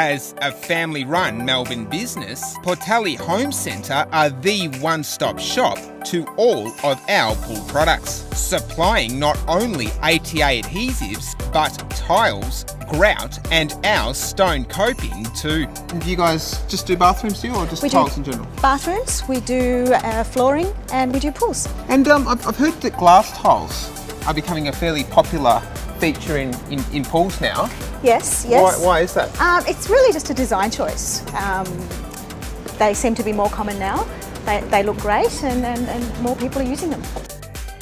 As a family-run Melbourne business, Portelli Home Centre are the one-stop shop to all of our pool products, supplying not only ATA adhesives but tiles, grout and our stone coping too. Do you guys just do bathrooms too, or just tiles in general? Bathrooms, we do flooring, and we do pools. And I've heard that glass tiles are becoming a fairly popular feature in pools now. Yes. Why is that? It's really just a design choice. They seem to be more common now. They look great and more people are using them.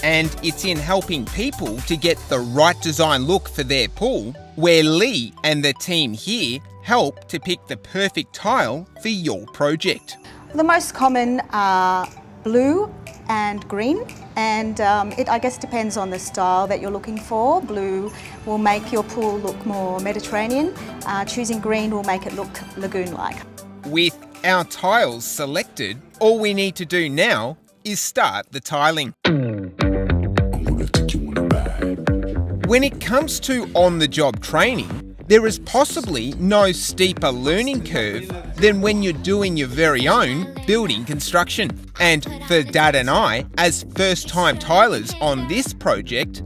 And it's in helping people to get the right design look for their pool where Lee and the team here help to pick the perfect tile for your project. The most common are blue and green, and it I guess depends on the style that you're looking for. Blue will make your pool look more Mediterranean. Choosing green will make it look lagoon-like. With our tiles selected, all we need to do now is start the tiling. When it comes to on-the-job training, there is possibly no steeper learning curve than when you're doing your very own building construction. And for Dad and I, as first-time tilers on this project,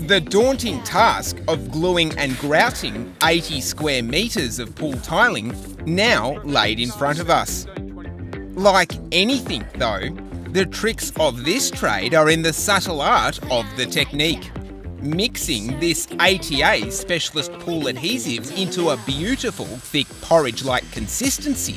the daunting task of gluing and grouting 80 square metres of pool tiling now laid in front of us. Like anything though, the tricks of this trade are in the subtle art of the technique. Mixing this ATA specialist pool adhesive into a beautiful thick porridge-like consistency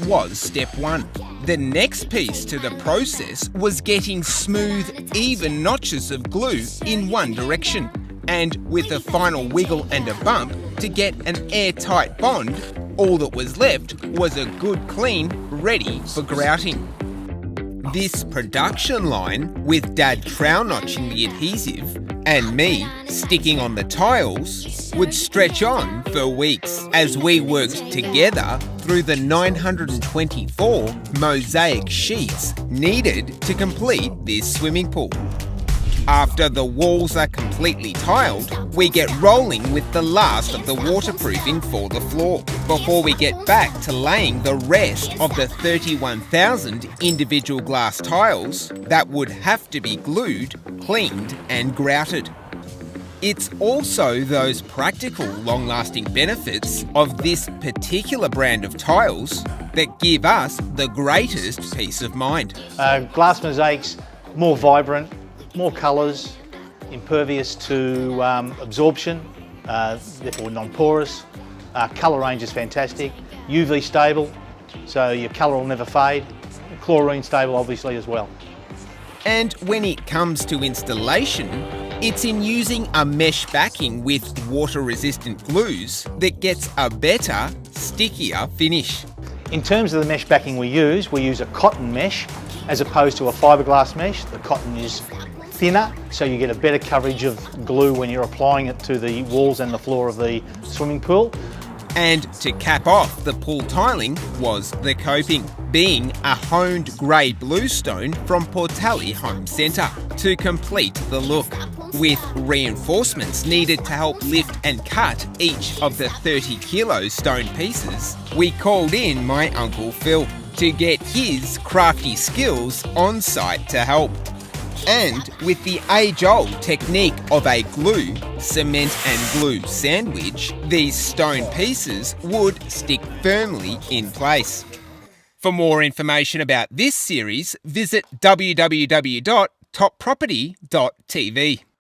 was step one. The next piece to the process was getting smooth, even notches of glue in one direction, and with a final wiggle and a bump to get an airtight bond, all that was left was a good clean, ready for grouting. This production line, with Dad trowel notching the adhesive and me sticking on the tiles, would stretch on for weeks as we worked together through the 924 mosaic sheets needed to complete this swimming pool. After the walls are completely tiled, we get rolling with the last of the waterproofing for the floor before we get back to laying the rest of the 31,000 individual glass tiles that would have to be glued, cleaned and grouted. It's also those practical, long-lasting benefits of this particular brand of tiles that give us the greatest peace of mind. Glass mosaics, more vibrant, more colours, impervious to absorption, therefore non-porous. Colour range is fantastic, UV stable, so your colour will never fade. Chlorine stable obviously as well. And when it comes to installation, it's in using a mesh backing with water-resistant glues that gets a better, stickier finish. In terms of the mesh backing we use a cotton mesh as opposed to a fiberglass mesh. The cotton is thinner, so you get a better coverage of glue when you're applying it to the walls and the floor of the swimming pool. And to cap off the pool tiling was the coping, being a honed grey bluestone from Portelli Home Centre to complete the look, with reinforcements needed to help lift and cut each of the 30 kilo stone pieces. We called in my Uncle Phil to get his crafty skills on site to help. And with the age-old technique of a glue, cement and glue sandwich, these stone pieces would stick firmly in place. For more information about this series, visit www.topproperty.tv.